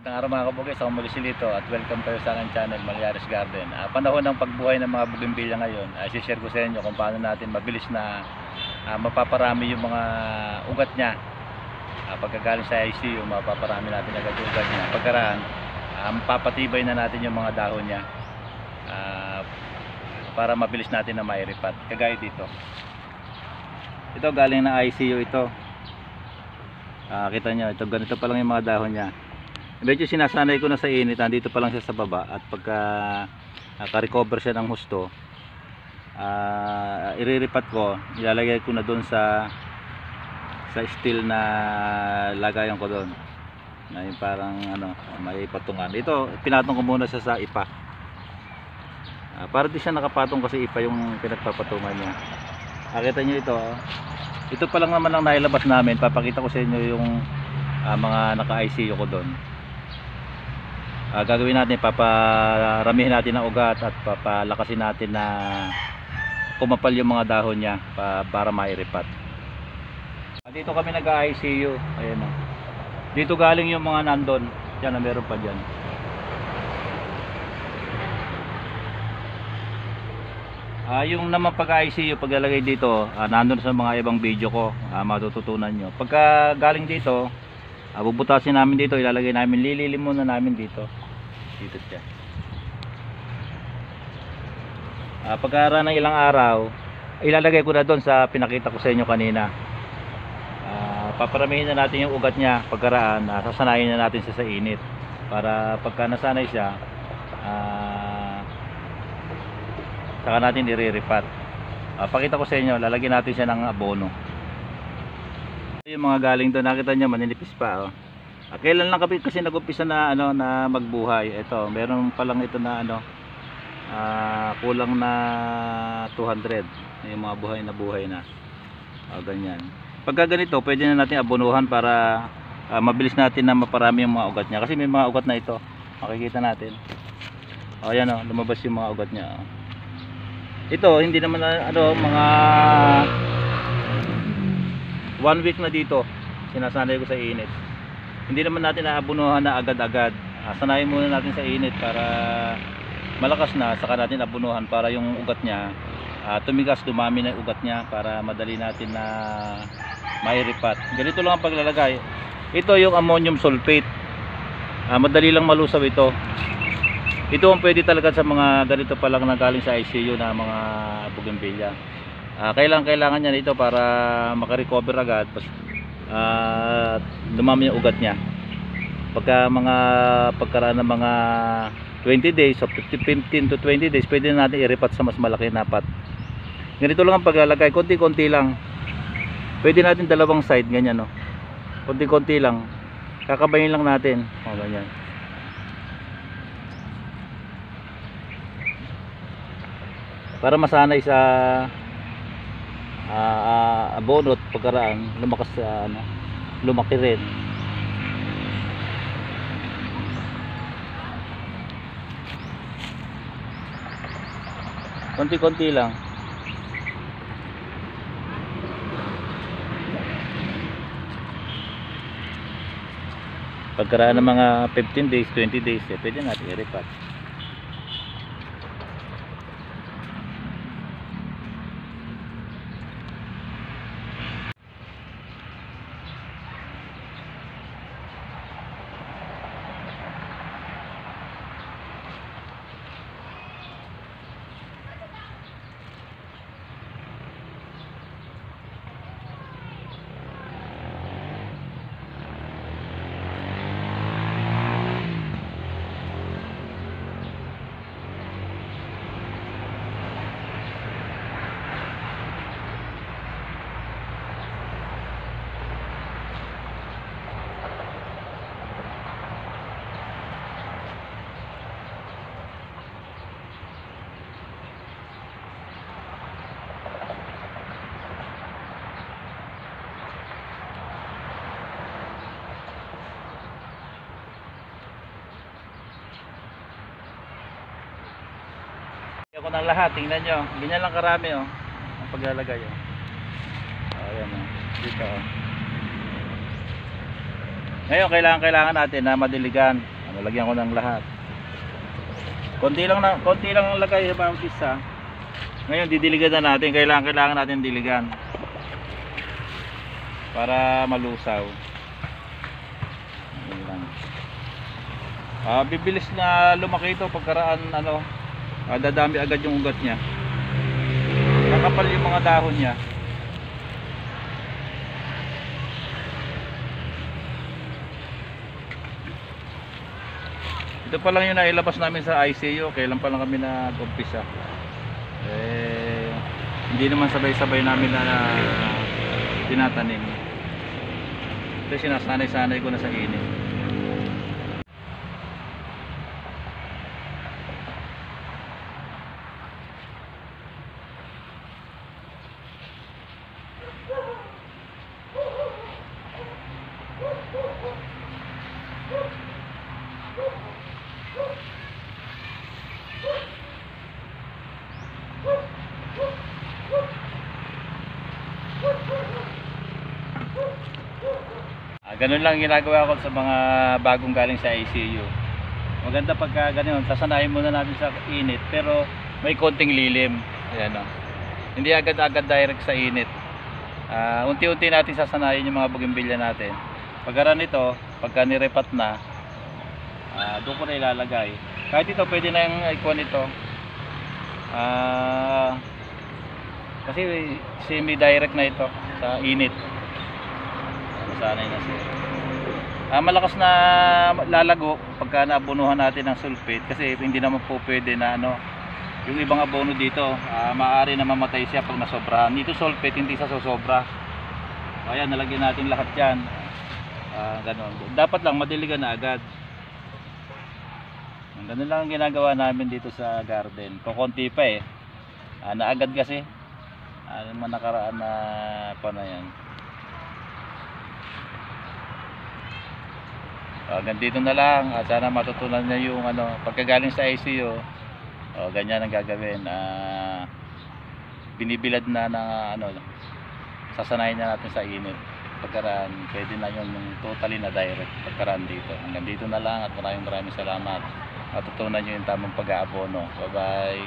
Magandang araw mga kabugis, ako muli si Lito at welcome kayo sa aking channel, Malyares Garden. Panahon ng pagbuhay ng mga bougainvillea ngayon, share ko sa inyo kung paano natin mabilis na mapaparami yung mga ugat niya. Pagkagaling sa ICU, mapaparami natin agad yung ugat niya. Pagkaraan, mapapatibay na natin yung mga dahon niya para mabilis natin na mairipat. Kagaya dito. Ito galing na ICU ito. Kita nyo, ito ganito pa lang yung mga dahon niya. Medyo sinasanay ko na sa init, nandito pa lang siya sa baba at pagka naka-recover siya ng husto, iriripat ko, ilalagay ko na doon sa steel na lagayan ko doon na yung parang ano, may patungan. Ito pinatong ko muna siya sa ipa para di siya nakapatong kasi ipa yung pinagpapatungan niya. Nakita nyo ito pa lang naman ang nailabas namin. Papakita ko sa inyo yung mga naka-ICU ko doon. Gagawin natin, paparamihin natin ang ugat at papalakasin natin na kumapal yung mga dahon niya para mairipat. Dito kami nag-ICU. Ayan o. Dito galing yung mga nandun. Diyan na meron pa dyan. Yung naman pag-ICU, paglalagay dito, nandun sa mga ibang video ko, matututunan nyo. Pagka galing dito, bubutasin namin dito, ilalagay namin, lililim muna namin dito siya. Pagkara ng ilang araw, ilalagay ko na doon sa pinakita ko sa inyo kanina. Paparamihin na natin yung ugat niya. Pagkaraan, sasanayin na natin siya sa init para pagka nasanay siya, saka natin iriripat. Pakita ko sa inyo, lalagyan natin siya ng abono. Yung mga galing doon, nakita nyo maninipis pa. Kailan lang kasi nag-umpisa na na magbuhay. Ito, meron pa lang ito na kulang na 200. Yung mga buhay na. Ganyan. Pagka ganito, pwede na natin abonuhan para mabilis natin na maparami yung mga ugat niya. Kasi may mga ugat na ito. Makikita natin. Ayan lumabas yung mga ugat niya. Ito, hindi naman mga 1 week na dito. Sinasanay ko sa init. Hindi naman natin naabunuhan na agad-agad. Sanayin muna natin sa init para malakas na, saka natin abunuhan para yung ugat niya tumigas, dumami na yung ugat niya para madali natin na mairipat. Ganito lang ang paglalagay. Ito yung ammonium sulfate. Madali lang malusaw ito. Ito ang pwede talaga sa mga ganito pa lang na galing sa ICU na mga bougainvillea. Kailangan niya ito para makarecover agad, dumami yung ugat niya. Pagkaraan ng mga 20 days o 15 to 20 days, pwede na natin iripat sa mas malaki na pot. Ganito lang ang paglalagay, konti-konti lang. Pwede natin dalawang side, ganyan konti-konti lang. Kakabayin lang natin. Ganyan. Para masanay sa abono at pagkaraan, lumakas sa lumaki rin. Konti-konti lang. Pagkaraan ng mga 15 days, 20 days, pwede natin i-repat. Ako ng lahat, tingnan nyo. Ganyan lang karami ang paglalagay ayan dito Ngayon kailangan natin na madiligan Nalagyan ko ng lahat. Konti lang ang lagay sa bawat isa. Ngayon didiligan na natin. Kailangan natin diligan para malusaw. Yun lang. Bibilis na lumaki ito pagkaraan dadami agad yung ugat niya. Nakapal yung mga dahon niya. Ito pa lang yung nailabas namin sa ICU. Kailan pa lang kami nag-umpisa. Hindi naman sabay-sabay namin na tinatanim. Ito sinasanay-sanay ko na sa init. Ganun lang ginagawa ko sa mga bagong galing sa ICU. Maganda pagka ganun, sasanayin muna natin sa init pero may konting lilim. Ayan, hindi agad-agad direct sa init. Unti-unti natin sasanayin yung mga bougainvillea natin. Pagkaran nito, pagka nirepat na, doon ko na ilalagay. Kahit ito pwede na yung icon nito. Kasi semi-direct na ito sa init. Sanay na siya. Malakas na lalago pagka naabunuhan natin ng sulfate kasi hindi naman po pwede na yung ibang abono dito maaari na mamatay siya pag nasobrahan. Dito sulfate hindi sa sosobra. Ayan, nalagyan natin lahat yan. Ganon. Dapat lang madiligan na agad. Ganun lang ang ginagawa namin dito sa garden. Kukunti pa naagad kasi nakaraan na na yan. Ganito na lang. Sana matutunan niya yung pagkagaling sa ICU. Ganyan ang gagawin. Binibilad na ng sasanayin na natin sa init. Pagkaraan, pwede na yung totally na direct pagkaraan dito. Hanggang dito na lang at maraming salamat. Matutunan niyo yung tamang pag-aabono. Bye bye.